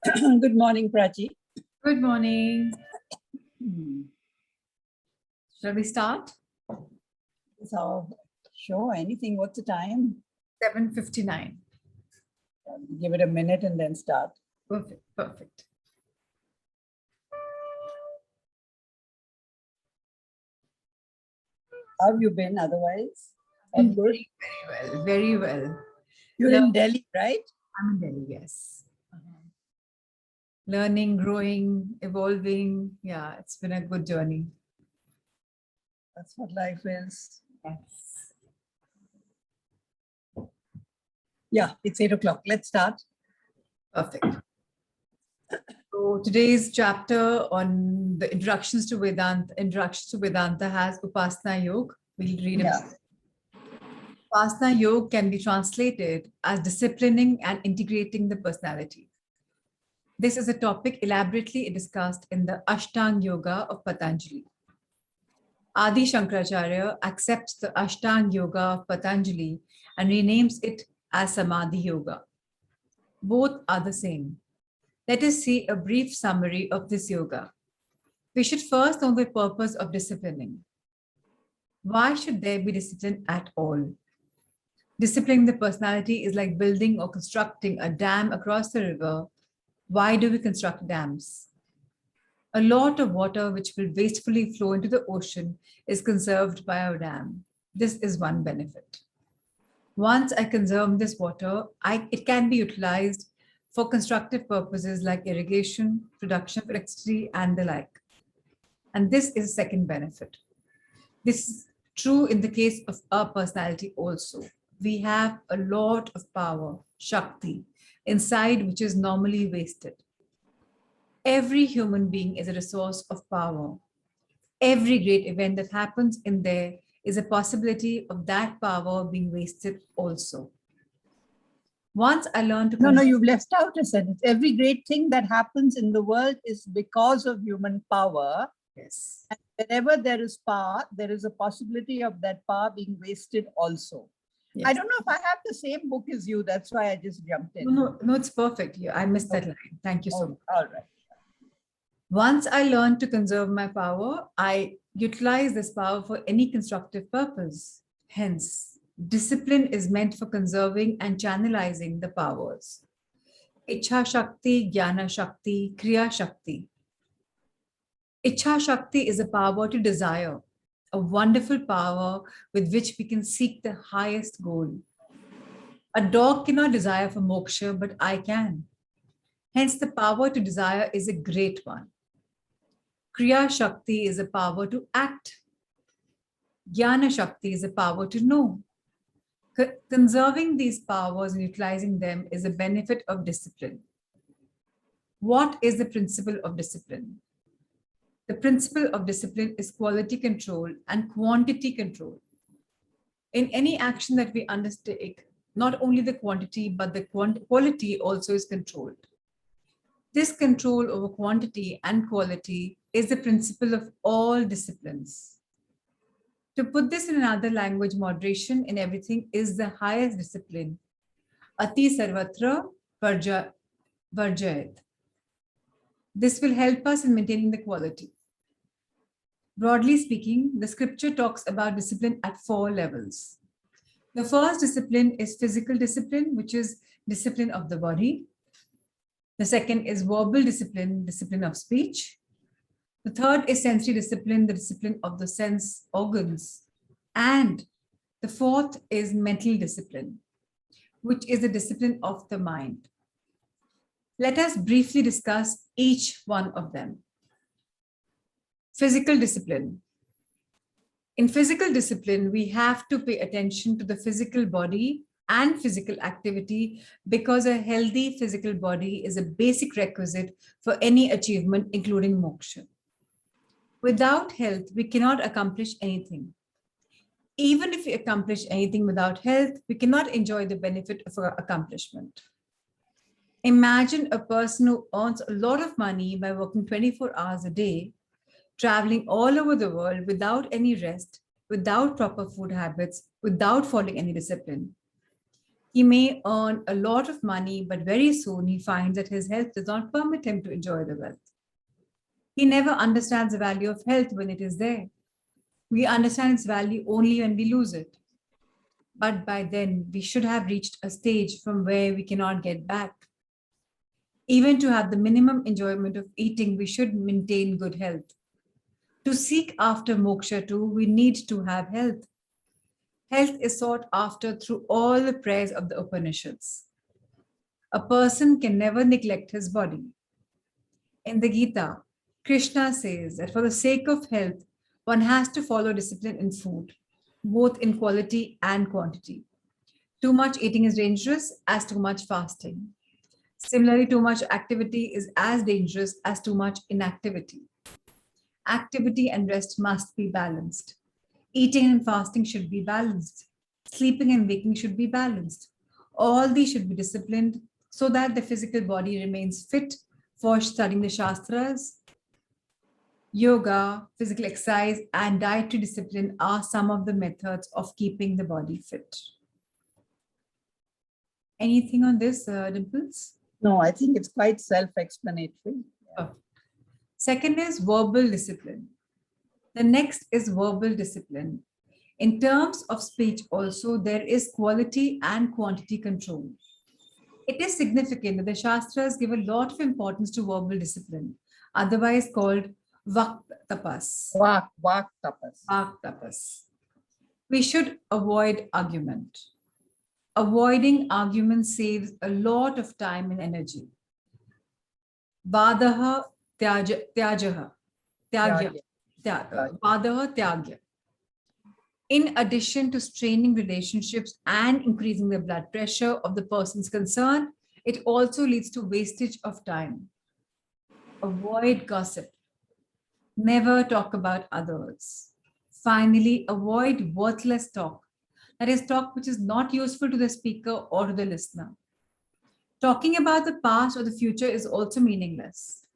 Good morning, Prachi. Good morning. Shall we start? So, sure, anything. What's the time? 7:59. Give it a minute and then start. Perfect, perfect. How have you been otherwise? I'm Good? very well, very well. You're in Delhi, right? I'm in Delhi, yes. Learning, growing, evolving. Yeah, it's been a good journey. That's what life is. Yes. Yeah, it's 8 o'clock. Let's start. Perfect. So today's chapter on the introductions to Vedanta has Upāsana Yoga. We'll read about it. Upāsana Yoga can be translated as disciplining and integrating the personality. This is a topic elaborately discussed in the Ashtanga Yoga of Patanjali. Adi Shankaracharya accepts the Ashtanga Yoga of Patanjali and renames it as Samadhi Yoga. Both are the same. Let us see a brief summary of this yoga. We should first know the purpose of disciplining. Why should there be discipline at all? Disciplining the personality is like building or constructing a dam across the river. Why do we construct dams? A lot of water which will wastefully flow into the ocean is conserved by our dam. This is one benefit. Once I conserve this water, it can be utilized for constructive purposes like irrigation, production of electricity, and the like. And this is a second benefit. This is true in the case of our personality also. We have a lot of power, Shakti, inside which is normally wasted. Every human being is a resource of power. Every great event that happens in there is a possibility of that power being wasted also. Once I learned to... No, you've left out a sentence. Every great thing that happens in the world is because of human power. Yes. And whenever there is power, there is a possibility of that power being wasted also. Yes. I don't know if I have the same book as you. That's why I just jumped in. No, it's perfect. Yeah, I missed that line. Thank you so much. All right. Once I learned to conserve my power, I utilize this power for any constructive purpose. Hence, discipline is meant for conserving and channelizing the powers. Ichha Shakti, Jnana Shakti, Kriya Shakti. Ichha Shakti is a power to desire, a wonderful power with which we can seek the highest goal. A dog cannot desire for moksha, but I can. Hence, the power to desire is a great one. Kriya Shakti is a power to act. Jnana Shakti is a power to know. Conserving these powers and utilizing them is a benefit of discipline. What is the principle of discipline? The principle of discipline is quality control and quantity control. In any action that we undertake, not only the quantity, but the quality also is controlled. This control over quantity and quality is the principle of all disciplines. To put this in another language, moderation in everything is the highest discipline. Ati sarvatra varjayat. This will help us in maintaining the quality. Broadly speaking, the scripture talks about discipline at 4 levels. The first discipline is physical discipline, which is discipline of the body. The second is verbal discipline, discipline of speech. The third is sensory discipline, the discipline of the sense organs. And the fourth is mental discipline, which is the discipline of the mind. Let us briefly discuss each one of them. Physical discipline. In physical discipline, we have to pay attention to the physical body and physical activity because a healthy physical body is a basic requisite for any achievement, including moksha. Without health, we cannot accomplish anything. Even if we accomplish anything without health, we cannot enjoy the benefit of our accomplishment. Imagine a person who earns a lot of money by working 24 hours a day, traveling all over the world without any rest, without proper food habits, without following any discipline. He may earn a lot of money, but very soon he finds that his health does not permit him to enjoy the wealth. He never understands the value of health when it is there. We understand its value only when we lose it. But by then, we should have reached a stage from where we cannot get back. Even to have the minimum enjoyment of eating, we should maintain good health. To seek after moksha too, we need to have health. Health is sought after through all the prayers of the Upanishads. A person can never neglect his body. In the Gita, Krishna says that for the sake of health, one has to follow discipline in food, both in quality and quantity. Too much eating is dangerous as too much fasting. Similarly, too much activity is as dangerous as too much inactivity. Activity and rest must be balanced. Eating and fasting should be balanced. Sleeping and waking should be balanced. All these should be disciplined so that the physical body remains fit for studying the Shastras. Yoga, physical exercise, and dietary discipline are some of the methods of keeping the body fit. Anything on this, Dimples? No, I think it's quite self-explanatory. Oh. Second is verbal discipline. The next is verbal discipline. In terms of speech also, there is quality and quantity control. It is significant that the Shastras give a lot of importance to verbal discipline, otherwise called Vak tapas. Vak tapas. Vak tapas. We should avoid argument. Avoiding argument saves a lot of time and energy. Vadaha tyajaha. Tyagya. Vadaha tyagya. In addition to straining relationships and increasing the blood pressure of the persons concerned, it also leads to wastage of time. Avoid gossip. Never talk about others. Finally, avoid worthless talk. That is talk which is not useful to the speaker or to the listener. Talking about the past or the future is also meaningless.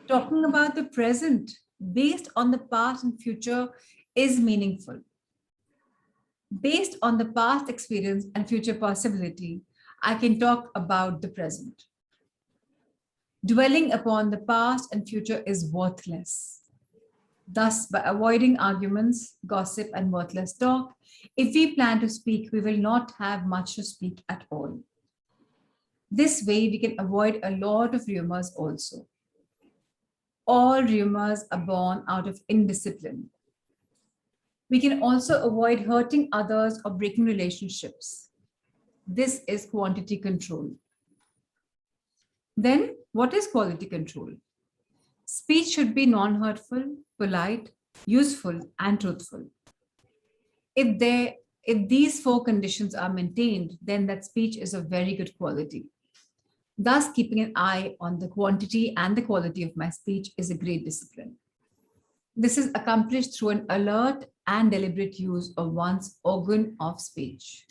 Talking about the present based on the past and future is meaningful. Based on the past experience and future possibility, I can talk about the present. Dwelling upon the past and future is worthless. Thus, by avoiding arguments, gossip, and worthless talk, if we plan to speak, we will not have much to speak at all. This way, we can avoid a lot of rumors also. All rumors are born out of indiscipline. We can also avoid hurting others or breaking relationships. This is quantity control. Then, what is quality control? Speech should be non-hurtful, polite, useful, and truthful. If these four conditions are maintained, then that speech is of very good quality. Thus, keeping an eye on the quantity and the quality of my speech is a great discipline. This is accomplished through an alert and deliberate use of one's organ of speech.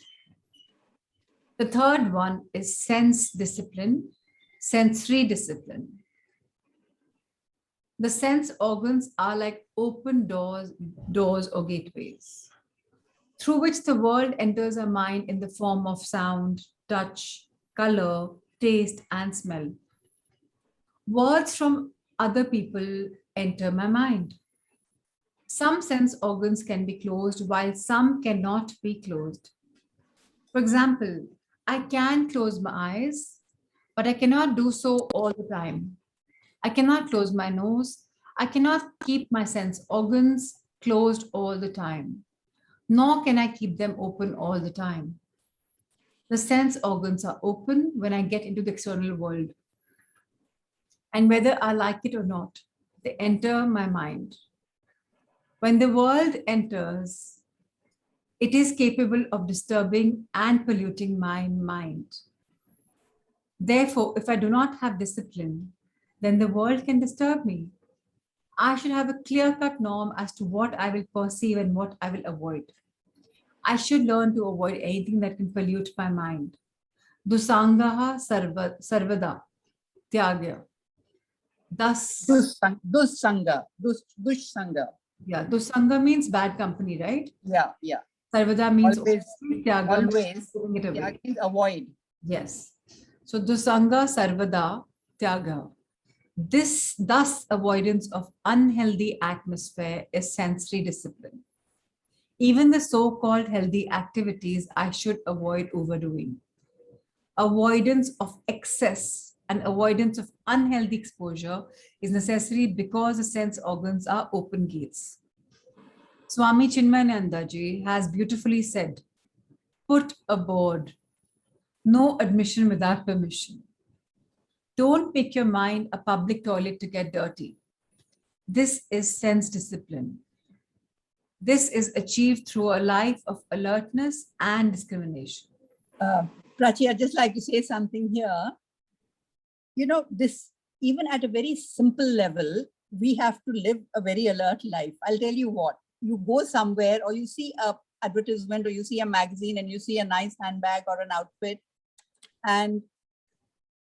The third one is sense discipline, sensory discipline. The sense organs are like open doors or gateways, through which the world enters our mind in the form of sound, touch, color, taste, and smell. Words from other people enter my mind. Some sense organs can be closed while some cannot be closed. For example, I can close my eyes, but I cannot do so all the time. I cannot close my nose. I cannot keep my sense organs closed all the time, nor can I keep them open all the time. The sense organs are open when I get into the external world. And whether I like it or not, they enter my mind. When the world enters, it is capable of disturbing and polluting my mind. Therefore, if I do not have discipline, then the world can disturb me. I should have a clear-cut norm as to what I will perceive and what I will avoid. I should learn to avoid anything that can pollute my mind. Dusangaha sarvada tyagya. Thus, Dussanga. Dussanga. yeah, dusanga means bad company, right? Yeah, yeah. Sarvada means Always, tyaga means always. putting it away. Yeah, avoid. Yes. So dusanga sarvada tyaga. Thus avoidance of unhealthy atmosphere is sensory discipline. Even the so-called healthy activities I should avoid overdoing. Avoidance of excess and avoidance of unhealthy exposure is necessary because the sense organs are open gates. Swami Chinmayanandaji has beautifully said, put a board, no admission without permission. Don't make your mind a public toilet to get dirty. This is sense discipline. This is achieved through a life of alertness and discrimination. Prachi, I'd just like to say something here. You know, this, even at a very simple level, we have to live a very alert life. I'll tell you what, you go somewhere or you see a advertisement or you see a magazine and you see a nice handbag or an outfit and,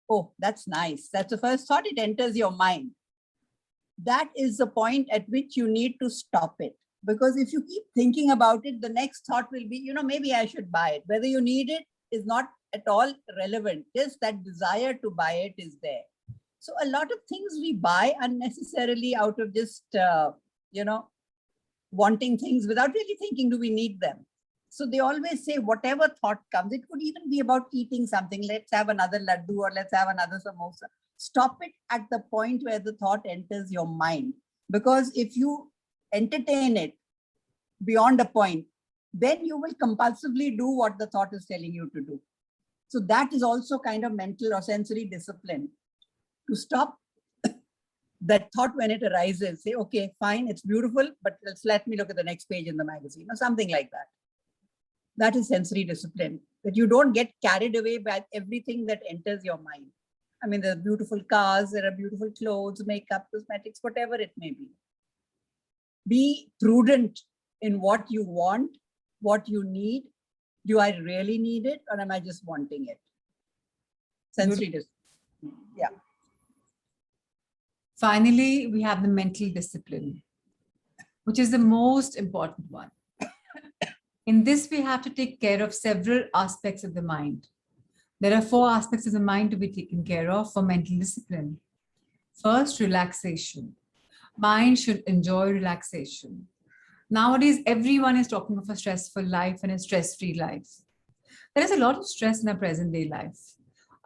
oh, that's nice. That's the first thought, it enters your mind. That is the point at which you need to stop it. Because if you keep thinking about it, the next thought will be, you know, maybe I should buy it. Whether you need it is not at all relevant. Just that desire to buy it is there. So a lot of things we buy unnecessarily out of just, you know, wanting things without really thinking, do we need them? So they always say whatever thought comes, it could even be about eating something. Let's have another laddu or let's have another samosa. Stop it at the point where the thought enters your mind. Because if you entertain it beyond a point, then you will compulsively do what the thought is telling you to do. So that is also kind of mental or sensory discipline. To stop that thought when it arises, say, okay, fine, it's beautiful, but let me look at the next page in the magazine or something like that. That is sensory discipline, that you don't get carried away by everything that enters your mind. I mean, there are beautiful cars, there are beautiful clothes, makeup, cosmetics, whatever it may be. Be prudent in what you want, what you need. Do I really need it or am I just wanting it? Sensory discipline. Yeah. Finally, we have the mental discipline, which is the most important one. In this, we have to take care of several aspects of the mind. There are 4 aspects of the mind to be taken care of for mental discipline. First, relaxation. Mind should enjoy relaxation. Nowadays, everyone is talking of a stressful life and a stress-free life. There is a lot of stress in our present day life.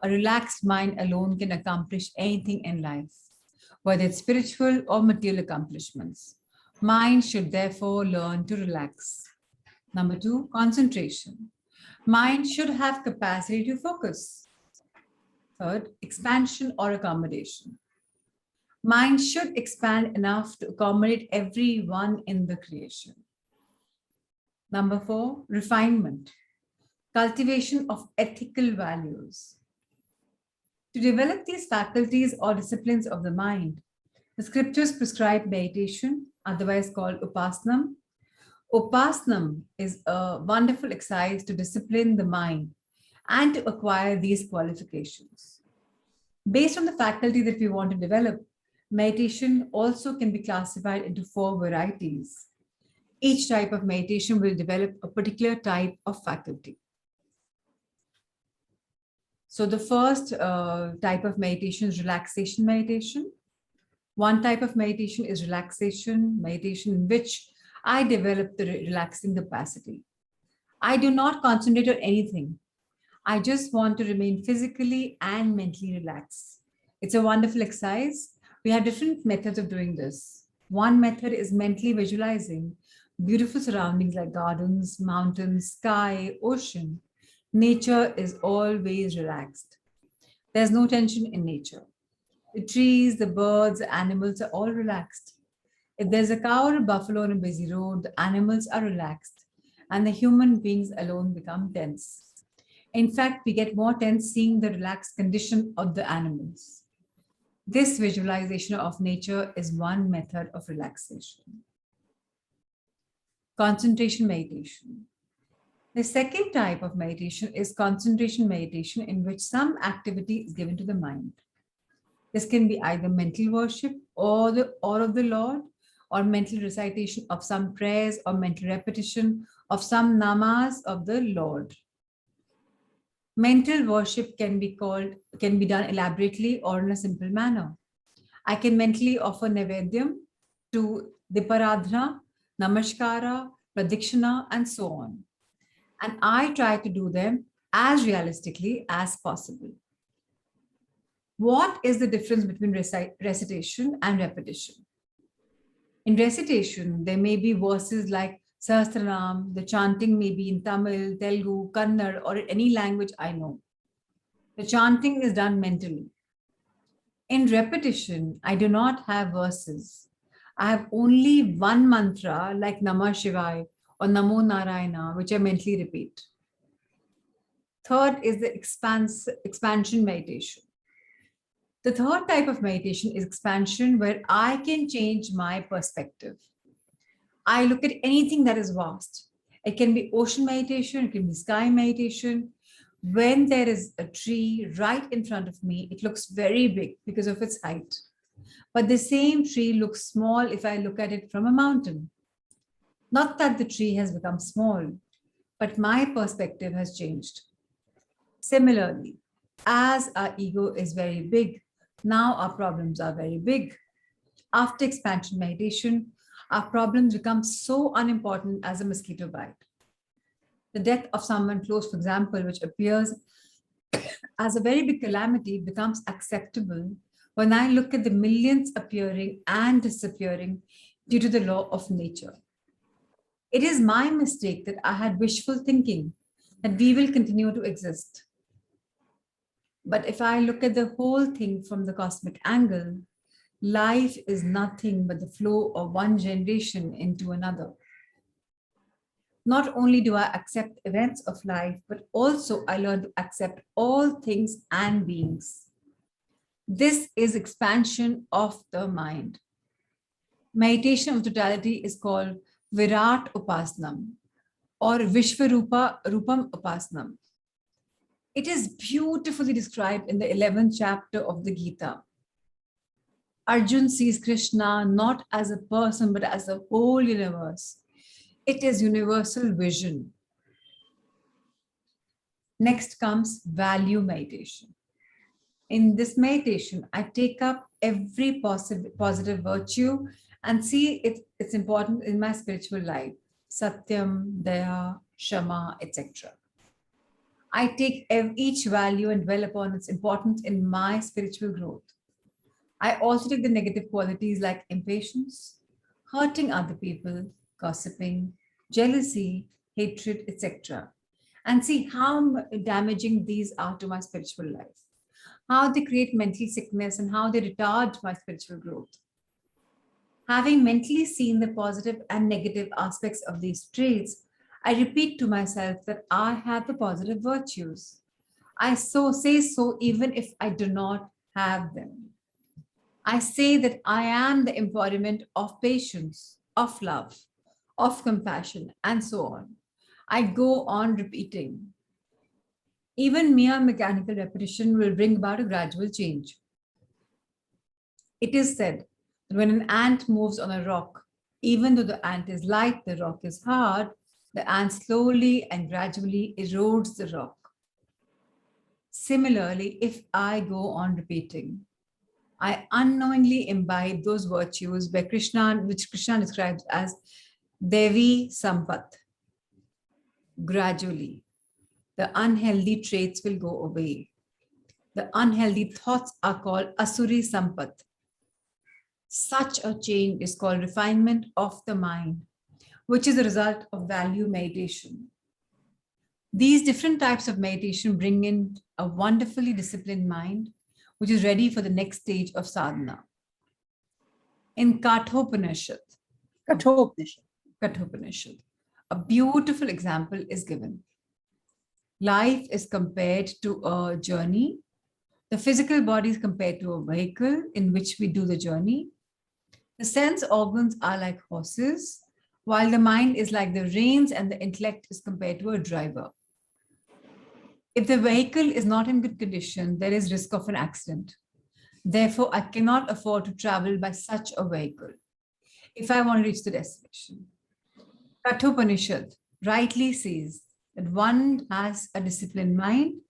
A relaxed mind alone can accomplish anything in life, whether it's spiritual or material accomplishments. Mind should therefore learn to relax. Number 2, concentration. Mind should have capacity to focus. Third, expansion or accommodation. Mind should expand enough to accommodate everyone in the creation. Number 4, refinement. Cultivation of ethical values. To develop these faculties or disciplines of the mind, the scriptures prescribe meditation, otherwise called Upāsana. Upāsana is a wonderful exercise to discipline the mind and to acquire these qualifications. Based on the faculty that we want to develop, meditation also can be classified into 4 varieties. Each type of meditation will develop a particular type of faculty. So the first type of meditation is relaxation meditation. One type of meditation is relaxation meditation in which I develop the relaxing capacity. I do not concentrate on anything. I just want to remain physically and mentally relaxed. It's a wonderful exercise. We have different methods of doing this. One method is mentally visualizing beautiful surroundings like gardens, mountains, sky, ocean. Nature is always relaxed. There's no tension in nature. The trees, the birds, the animals are all relaxed. If there's a cow or a buffalo on a busy road, the animals are relaxed and the human beings alone become tense. In fact, we get more tense seeing the relaxed condition of the animals. This visualization of nature is one method of relaxation. Concentration meditation. The second type of meditation is concentration meditation, in which some activity is given to the mind. This can be either mental worship or of the Lord, or mental recitation of some prayers, or mental repetition of some namas of the Lord. Mental worship can be done elaborately or in a simple manner. I can mentally offer Nevedyam to Diparadhana, Namaskara, Pradikshana, and so on. And I try to do them as realistically as possible. What is the difference between recitation and repetition? In recitation, there may be verses like Sahasranam. The chanting may be in Tamil, Telugu, Kannada, or any language I know. The chanting is done mentally. In repetition, I do not have verses. I have only one mantra like Namah Shivaya or Namo Narayana, which I mentally repeat. Third is the expansion meditation. The third type of meditation is expansion, where I can change my perspective. I look at anything that is vast. It can be ocean meditation, it can be sky meditation. When there is a tree right in front of me, it looks very big because of its height. But the same tree looks small if I look at it from a mountain. Not that the tree has become small, but my perspective has changed. Similarly, as our ego is very big, now our problems are very big. After expansion meditation, our problems become so unimportant as a mosquito bite. The death of someone close, for example, which appears as a very big calamity, becomes acceptable when I look at the millions appearing and disappearing due to the law of nature. It is my mistake that I had wishful thinking that we will continue to exist. But if I look at the whole thing from the cosmic angle, life is nothing but the flow of one generation into another. Not only do I accept events of life, but also I learn to accept all things and beings. This is expansion of the mind. Meditation of totality is called Virat Upāsana or Vishvarupa Rupam Upāsana. It is beautifully described in the 11th chapter of the Gita. Arjun sees Krishna not as a person, but as the whole universe. It is universal vision. Next comes value meditation. In this meditation, I take up every positive virtue and see its importance in my spiritual life. Satyam, Daya, Shama, etc. I take each value and dwell upon its importance in my spiritual growth. I also take the negative qualities like impatience, hurting other people, gossiping, jealousy, hatred, etc. and see how damaging these are to my spiritual life, how they create mental sickness and how they retard my spiritual growth. Having mentally seen the positive and negative aspects of these traits, I repeat to myself that I have the positive virtues. I say so even if I do not have them. I say that I am the embodiment of patience, of love, of compassion, and so on. I go on repeating. Even mere mechanical repetition will bring about a gradual change. It is said that when an ant moves on a rock, even though the ant is light, the rock is hard, the ant slowly and gradually erodes the rock. Similarly, if I go on repeating, I unknowingly imbibe those virtues which Krishna describes as Devi Sampat. Gradually, the unhealthy traits will go away. The unhealthy thoughts are called Asuri Sampat. Such a change is called refinement of the mind, which is a result of value meditation. These different types of meditation bring in a wonderfully disciplined mind, which is ready for the next stage of sadhana. In Kathopanishad, Kathopanishad. a beautiful example is given. Life is compared to a journey. The physical body is compared to a vehicle in which we do the journey. The sense organs are like horses, while the mind is like the reins and the intellect is compared to a driver. If the vehicle is not in good condition, there is risk of an accident. Therefore, I cannot afford to travel by such a vehicle if I want to reach the destination. Kathopanishad rightly says that one has a disciplined mind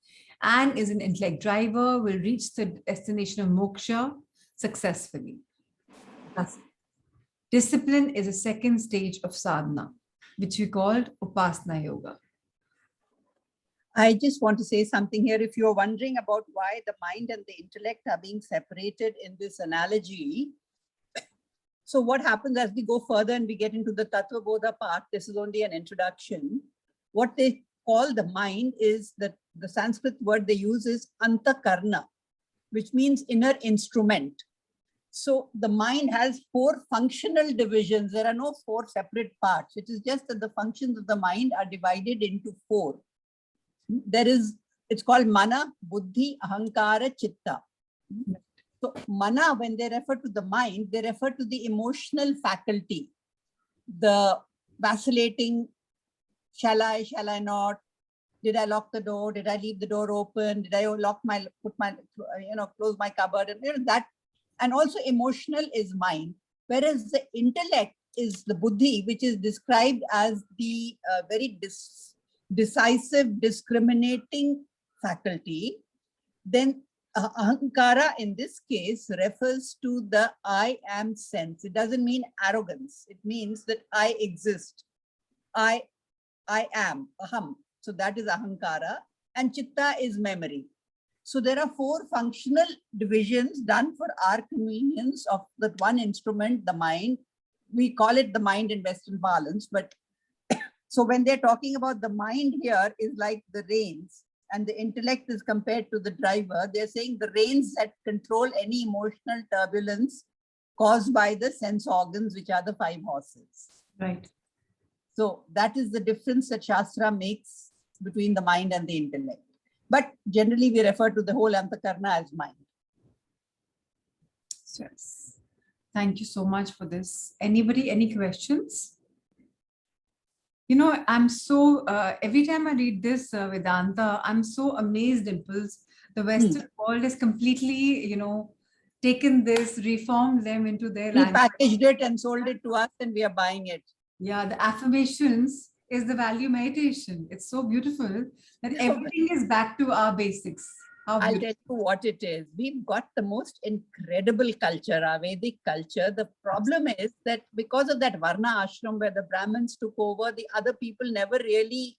and is an intellect driver will reach the destination of moksha successfully. Thus, discipline is a second stage of sadhana, which we called Upāsana yoga. I just want to say something here. If you're wondering about why the mind and the intellect are being separated in this analogy, so what happens as we go further and we get into the Tattva Bodha part, this is only an introduction. What they call the mind is that the Sanskrit word they use is antakarna, which means inner instrument. So the mind has 4 functional divisions. There are no 4 separate parts. It is just that the functions of the mind are divided into 4. It's called mana, buddhi, ahankara, chitta. So mana, when they refer to the mind, they refer to the emotional faculty, the vacillating, shall I not? Did I lock the door? Did I leave the door open? Did I close my cupboard? And that, and also emotional is mind. Whereas the intellect is the buddhi, which is described as the very decisive, discriminating faculty. Then ahankara in this case refers to the I am sense. It doesn't mean arrogance. It means that I exist. I am, aham. So that is ahankara. And chitta is memory. So there are 4 functional divisions done for our convenience of that one instrument, the mind. We call it the mind in Western parlance, but so when they're talking about the mind here is like the reins and the intellect is compared to the driver, they're saying the reins that control any emotional turbulence caused by the sense organs, which are the 5 horses. Right. So that is the difference that Shastra makes between the mind and the intellect. But generally we refer to the whole antakarna as mind. Yes. Thank you so much for this. Anybody, any questions? You know, I'm so, every time I read this Vedanta, I'm so amazed, Dimples. The Western world has completely, taken this, reformed them into their language. Repackaged it and sold it to us and we are buying it. Yeah, the affirmations is the value meditation. It's so beautiful that everything is back to our basics. I'll tell you what it is. We've got the most incredible culture, our Vedic culture. The problem is that because of that Varna ashram where the Brahmins took over, the other people never really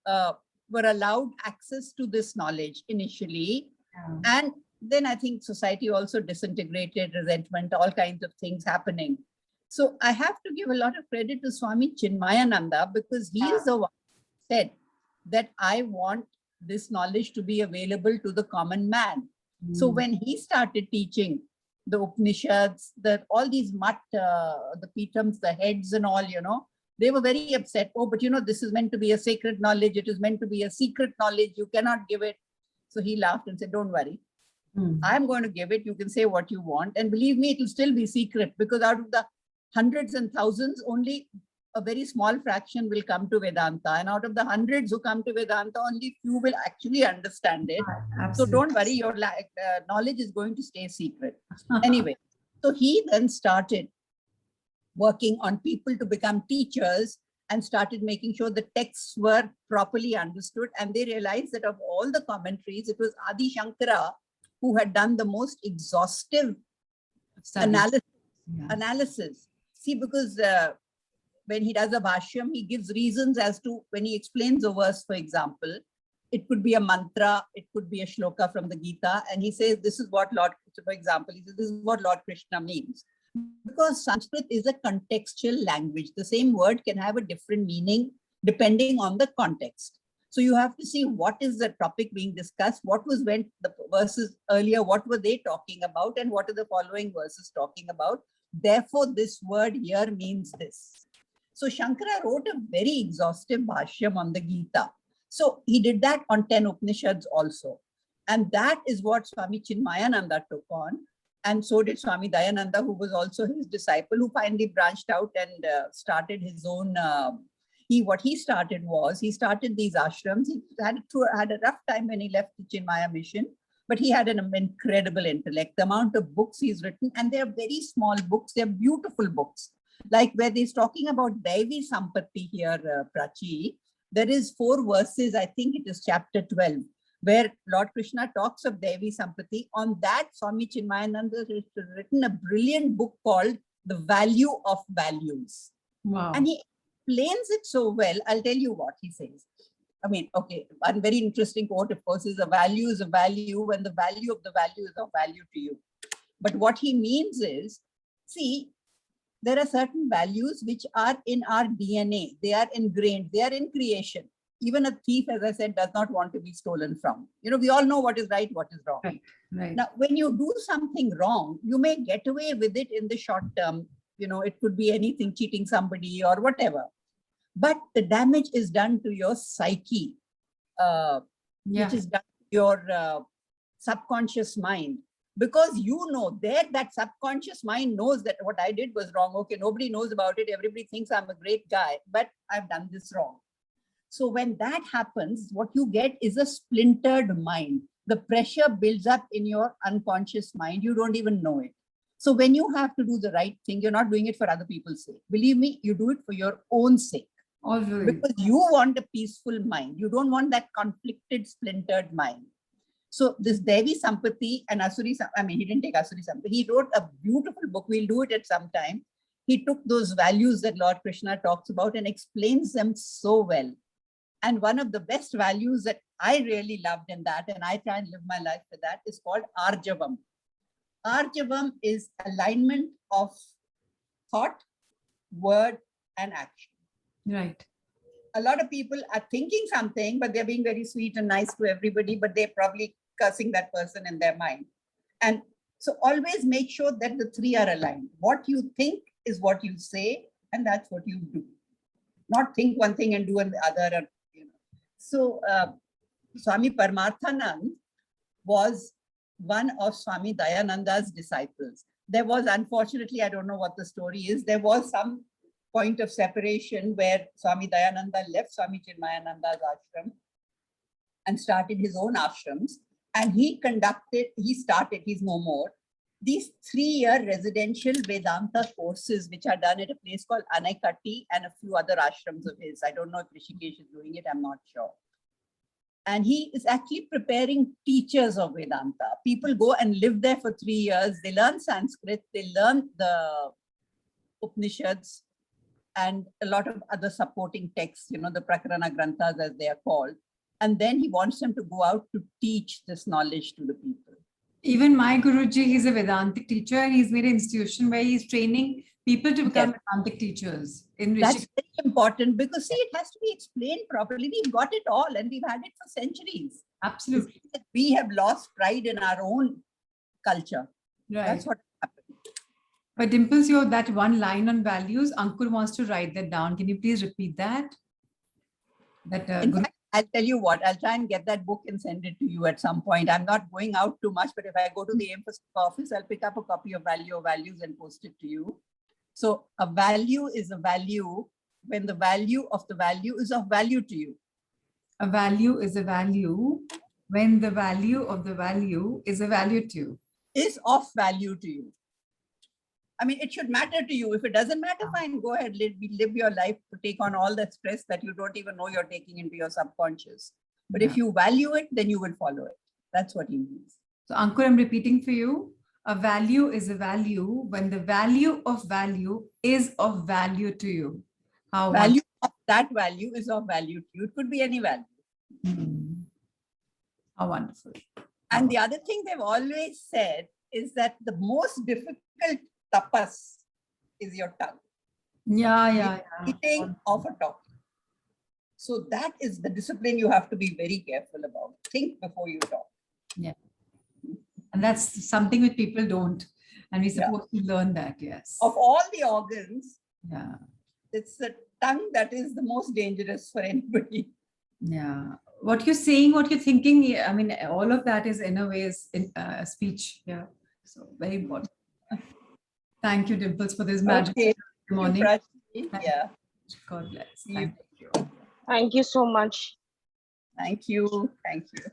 were allowed access to this knowledge initially. Yeah. And then I think society also disintegrated, resentment, all kinds of things happening. So I have to give a lot of credit to Swami Chinmayananda because he is the one who said that I want this knowledge to be available to the common man. So when he started teaching the Upanishads, all these the Pitams, the heads and all, they were very upset. Oh, but this is meant to be a sacred knowledge. It is meant to be a secret knowledge. You cannot give it. So he laughed and said, don't worry. I'm going to give it. You can say what you want. And believe me, it will still be secret because out of the hundreds and thousands, only a very small fraction will come to Vedanta. And out of the hundreds who come to Vedanta, only few will actually understand it. So don't worry, your knowledge is going to stay secret. Anyway, so he then started working on people to become teachers and started making sure the texts were properly understood. And they realized that of all the commentaries, it was Adi Shankara who had done the most exhaustive analysis. See, because when he does a bhashyam, he gives reasons as to when he explains a verse, for example, it could be a mantra, it could be a shloka from the Gita. And he says, this is what Lord, for example, he says, this is what Lord Krishna means. Because Sanskrit is a contextual language. The same word can have a different meaning depending on the context. So you have to see what is the topic being discussed, what was when the verses earlier, what were they talking about, and what are the following verses talking about. Therefore, this word here means this. So Shankara wrote a very exhaustive bhashyam on the Gita. So he did that on 10 Upanishads also. And that is what Swami Chinmayananda took on. And so did Swami Dayananda, who was also his disciple, who finally branched out and started his own. What he started was, he started these ashrams. He had a rough time when he left the Chinmaya mission, but he had an incredible intellect. The amount of books he's written, and they're very small books, they're beautiful books. Like where he's talking about Devi Sampatti here, Prachi, there is 4 verses, I think it is chapter 12, where Lord Krishna talks of Devi Sampatti. On that, Swami Chinmayananda has written a brilliant book called The Value of Values. Wow. And he explains it so well. I'll tell you what he says. I mean, okay, one very interesting quote, of course, is a value when the value of the value is of value to you. But what he means is, see, there are certain values which are in our DNA. They are ingrained. They are in creation. Even a thief, as I said, does not want to be stolen from. You know, we all know what is right, what is wrong. Right, right. Now, when you do something wrong, you may get away with it in the short term. You know, it could be anything, cheating somebody or whatever. But the damage is done to your psyche, which is done to your subconscious mind. Because you know that subconscious mind knows that what I did was wrong. Okay, nobody knows about it. Everybody thinks I'm a great guy, but I've done this wrong. So when that happens, what you get is a splintered mind. The pressure builds up in your unconscious mind. You don't even know it. So when you have to do the right thing, you're not doing it for other people's sake. Believe me, you do it for your own sake. Always. Because you want a peaceful mind. You don't want that conflicted, splintered mind. So this Devi Sampati and Asuri, I mean, he didn't take Asuri Sampati. He wrote a beautiful book. We'll do it at some time. He took those values that Lord Krishna talks about and explains them so well. And one of the best values that I really loved in that, and I try and live my life with that, is called Arjavam. Arjavam is alignment of thought, word, and action. Right. A lot of people are thinking something, but they're being very sweet and nice to everybody, but they're probably cursing that person in their mind. And so always make sure that the 3 are aligned. What you think is what you say, and that's what you do. Not think one thing and do another. Or, you know. So Swami Paramarthanand was one of Swami Dayananda's disciples. There was, unfortunately, I don't know what the story is, there was some point of separation where Swami Dayananda left Swami Chinmayananda's ashram and started his own ashrams. And he's no more, these 3-year residential Vedanta courses, which are done at a place called Anaikatti and a few other ashrams of his. I don't know if Rishikesh is doing it, I'm not sure. And he is actually preparing teachers of Vedanta. People go and live there for 3 years. They learn Sanskrit, they learn the Upanishads, and a lot of other supporting texts, you know, the Prakarana Granthas as they are called. And then he wants them to go out to teach this knowledge to the people. Even my Guruji, he's a Vedantic teacher, and he's made an institution where he's training people to become Vedantic teachers. That's very important because, see, it has to be explained properly. We've got it all and we've had it for centuries. Absolutely. We have lost pride in our own culture. Right. That's what happened. But Dimples, that one line on values, Ankur wants to write that down. Can you please repeat that? In fact, I'll tell you what, I'll try and get that book and send it to you at some point. I'm not going out too much, but if I go to the Emphasis office, I'll pick up a copy of Value of Values and post it to you. So a value is a value when the value of the value is of value to you. A value is a value when the value of the value is a value to you. Is of value to you. I mean, it should matter to you. If it doesn't matter, fine, go ahead, live your life to take on all the stress that you don't even know you're taking into your subconscious. But if you value it, then you will follow it. That's what he means. So Ankur, I'm repeating for you. A value is a value when the value of value is of value to you. Value of that value is of value to you. It could be any value. How wonderful. And the other thing they've always said is that the most difficult tapas is your tongue. Yeah. Eating of a talk. So that is the discipline you have to be very careful about. Think before you talk. Yeah. And that's something which people don't. And we're supposed to learn that, yes. Of all the organs, yeah, it's the tongue that is the most dangerous for anybody. Yeah. What you're saying, what you're thinking, I mean, all of that is in a way is in speech. Yeah. So very important. Thank you, Dimples, for this magic morning. Yeah. God bless. Thank you. Thank you so much. Thank you. Thank you.